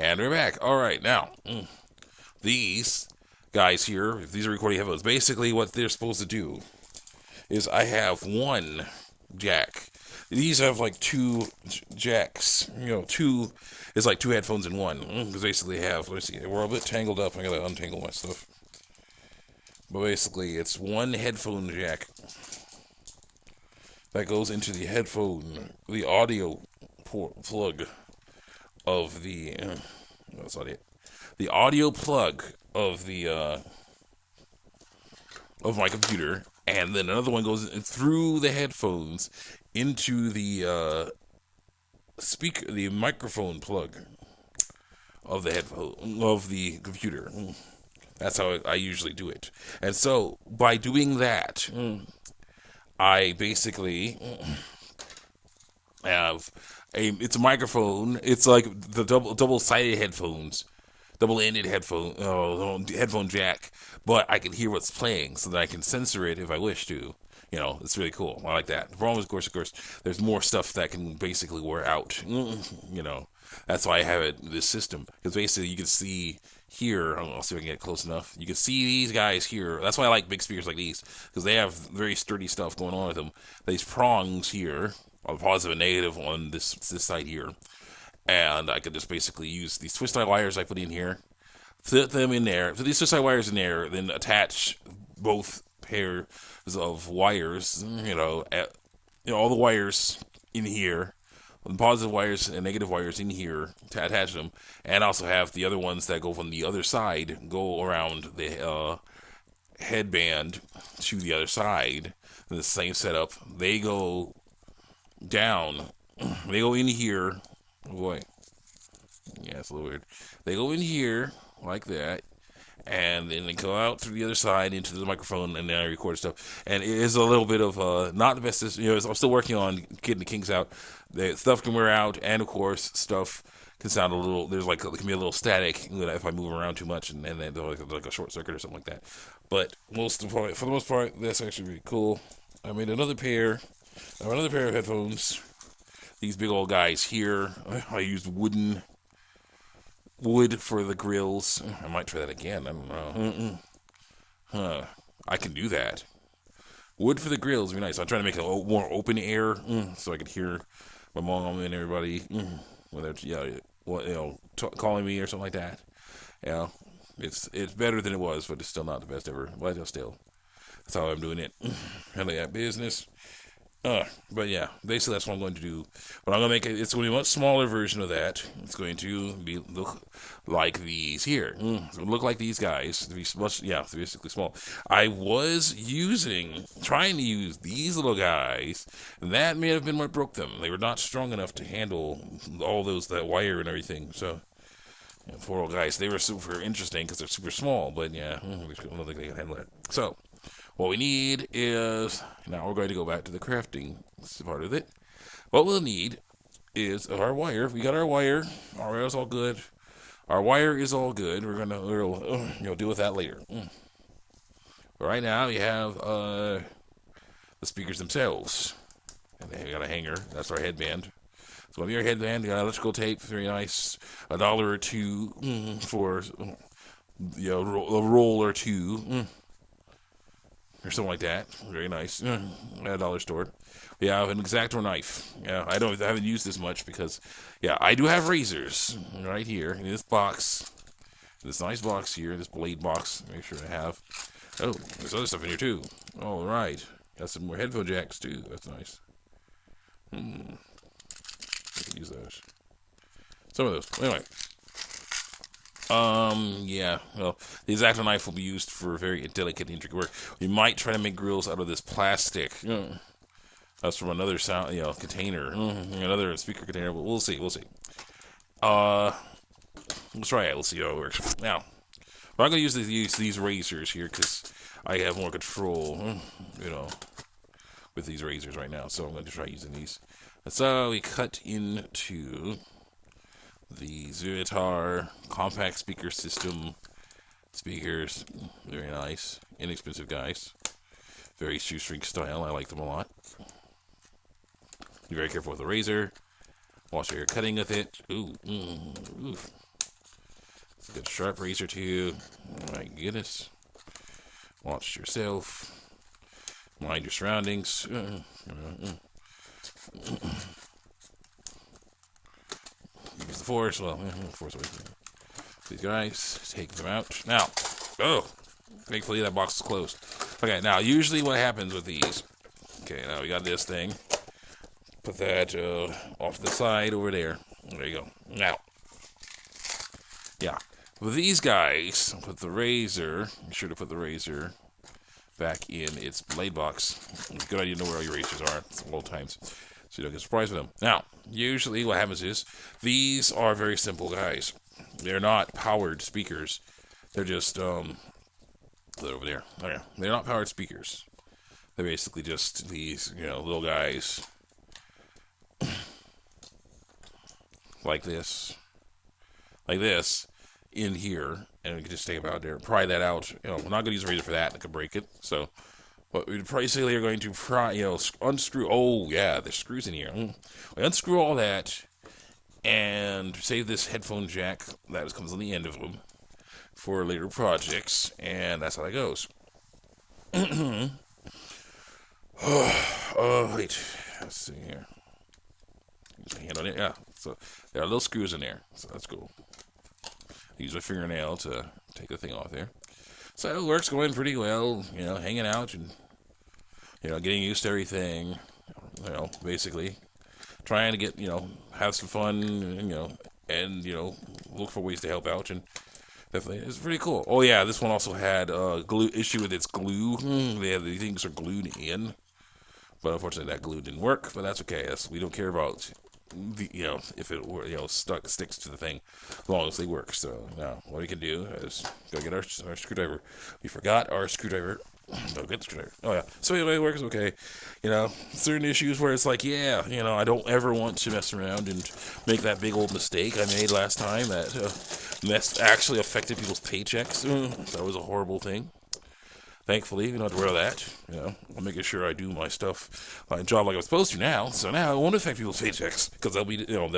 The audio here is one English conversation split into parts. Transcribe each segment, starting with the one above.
And we're back. All right, now these guys here, if these are recording headphones, basically what they're supposed to do is I have one jack. These have like two jacks. Two is like two headphones in one. Because basically let me see, we're a bit tangled up. I gotta untangle my stuff. But basically, it's one headphone jack that goes into the audio plug of the. That's not it. The audio plug of the of my computer, and then another one goes through the headphones into the the microphone plug of the headphone of the computer. That's how I usually do it. And so by doing that, I basically have it's a microphone. It's like the double-sided headphones, double-ended headphone jack. But I can hear what's playing, so that I can censor it if I wish to. It's really cool. I like that. The problem is, of course, there's more stuff that can basically wear out. That's why I have this system, because basically you can see here. I'll see if I can get close enough. You can see these guys here. That's why I like big speakers like these, because they have very sturdy stuff going on with them. These prongs here are positive and negative on this side here, and I could just basically use these twist tie wires I put in here, fit them in there, put these twist tie wires in there, then attach both pairs of wires. All the wires in here, the positive wires and negative wires in here to attach them, and also have the other ones that go from the other side go around the headband to the other side. In the same setup, they go down. They go in here. Oh boy, yeah, it's a little weird. They go in here like that, and then they go out through the other side into the microphone, and then I record stuff. And it is a little bit of not the best. I'm still working on getting the kinks out. The stuff can wear out, and of course, stuff can sound a little. There can be a little static if I move around too much, and then there's like a short circuit or something like that. But for the most part, that's actually really cool. I made another pair. I have another pair of headphones. These big old guys here. I used wood for the grills. I might try that again. I don't know. I can do that. Wood for the grills would be nice. I'm trying to make it more open air, so I can hear my mom and everybody, whether it's calling me or something like that. It's better than it was, but it's still not the best ever. But still, that's how I'm doing it. Handling that business. But yeah, basically that's what I'm going to do. But I'm going to make it's going to be a much smaller version of that. It's going to look like these here. It's going to look like these guys. Basically small. I was trying to use these little guys, and that may have been what broke them. They were not strong enough to handle all that wire and everything. So, poor old guys. They were super interesting because they're super small, but yeah, I don't think they can handle it. So, what we need is, now we're going to go back to the crafting part of it. What we'll need is our wire. We got our wire. Our wire is all good. Our wire is all good. We'll deal with that later. But right now we have the speakers themselves. And they got a hanger. That's our headband. So we have our headband. We got electrical tape. Very nice. $1 or $2 for a roll or two. Or something like that. Very nice. At a dollar store. We have an X-Acto knife. Yeah, I haven't used this much because, I do have razors right here in this box. This nice box here, this blade box. Make sure I have. Oh, there's other stuff in here too. All right. Got some more headphone jacks too. That's nice. I can use those. Some of those. Anyway. Well, the X-Acto knife will be used for very delicate, intricate work. We might try to make grills out of this plastic. That's from another container, another speaker container. But we'll see. We'll try it. We'll see how it works. Now, I'm going to use these razors here because I have more control, with these razors right now. So I'm going to try using these. So we cut into the Zuritar compact speaker system speakers. Very nice. Inexpensive guys. Very shoestring style. I like them a lot. Be very careful with the razor. Watch how you're cutting with it. Ooh. Good sharp razor too. Oh my goodness. Watch yourself. Mind your surroundings. Use the force. Well, force away from these guys. Take them out. Now. Oh. Thankfully that box is closed. Okay, now usually what happens with these. Okay, now we got this thing. Put that off to the side over there. There you go. Now. Yeah. With these guys, put the razor. Be sure to put the razor back in its blade box. It's a good idea to know where all your razors are at all times, so you don't get surprised with them. Now, usually what happens is, these are very simple guys. They're not powered speakers. They're just, they're over there. Okay. They're not powered speakers. They're basically just these, little guys. Like this. In here, and we can just take them out there, pry that out. We're not going to use a razor for that; it could break it. So, but we basically are going to pry, unscrew. Oh yeah, there's screws in here. We unscrew all that, and save this headphone jack that comes on the end of them for later projects, and that's how that goes. Oh wait, let's see here. Use my hand on it. Yeah, so there are little screws in there, so that's cool. Use my fingernail to take the thing off there. So it works going pretty well, hanging out and, getting used to everything, basically trying to get, have some fun, and, look for ways to help out, and definitely, it's pretty cool. Oh yeah, this one also had a glue issue with its glue. The things are glued in, but unfortunately that glue didn't work, but that's okay. We don't care about if it sticks to the thing, as long as they work. So now what we can do is go get our screwdriver. We forgot our screwdriver. Go get the screwdriver. Oh yeah. So anyway, it works okay. Certain issues where it's like, I don't ever want to mess around and make that big old mistake I made last time that actually affected people's paychecks. That was a horrible thing. Thankfully, we don't have to worry about that. I'm making sure I do my stuff, my job like I'm supposed to now. So now it won't affect people's paychecks because they'll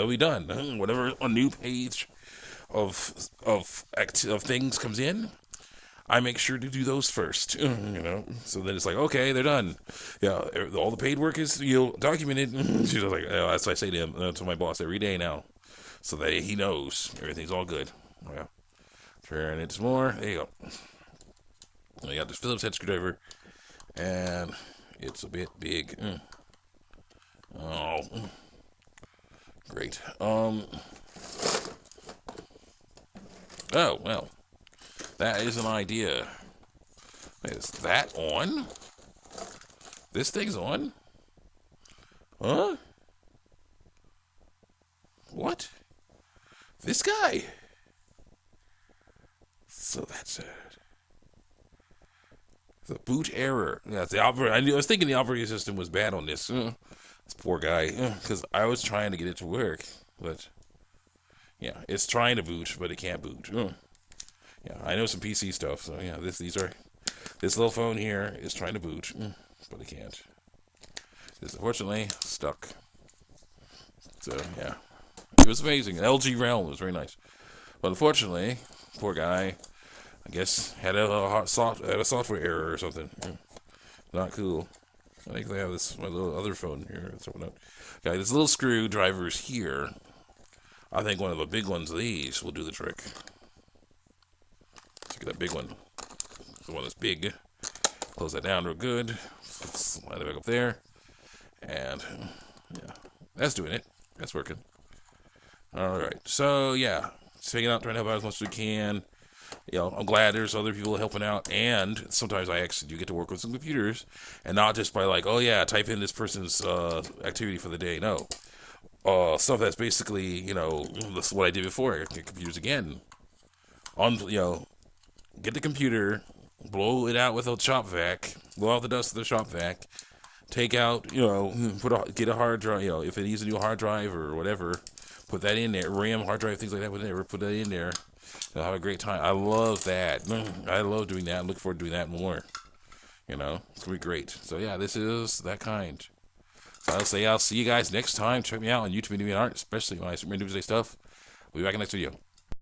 be done. Whenever a new page of things comes in, I make sure to do those first. So then it's like, okay, they're done. Yeah, all the paid work is documented. She's like, that's what I say to him, to my boss every day now, so that he knows everything's all good. Yeah, turn it some more. There you go. I got this Phillips head screwdriver, and it's a bit big. Oh, great. Oh, well, that is an idea. Is that on? This thing's on? Huh? What? This guy? So that's it. The boot error. That's the I was thinking the operating system was bad on this. This poor guy. Because I was trying to get it to work. But, yeah, it's trying to boot, but it can't boot. Yeah, I know some PC stuff. So, yeah, this little phone here is trying to boot, but it can't. It's unfortunately stuck. So, yeah. It was amazing. LG Realm was very nice. But unfortunately, poor guy, I guess, had a software error or something. Not cool. I think they have my little other phone here. Okay, this little screwdrivers here. I think one of the big ones of these will do the trick. Look at that big one. The one that's big. Close that down real good. Slide it back up there. And, yeah, that's doing it. That's working. Alright, so, yeah. Taking out, trying to help out as much as we can. I'm glad there's other people helping out, and sometimes I actually do get to work with some computers, and not just by like, oh yeah, type in this person's activity for the day. No, stuff that's basically, this is what I did before. I get computers again. Get the computer, blow it out with a shop vac, blow out the dust of the shop vac, take out, get a hard drive, if it needs a new hard drive or whatever, put that in there, RAM, hard drive, things like that, whatever, put that in there. I'll have a great time. I love that. I love doing that. I look forward to doing that more. It's going to be great. So, yeah, this is that kind. So, I'll see you guys next time. Check me out on YouTube and Art, especially my Superman Doomsday stuff. We'll be back in the next video.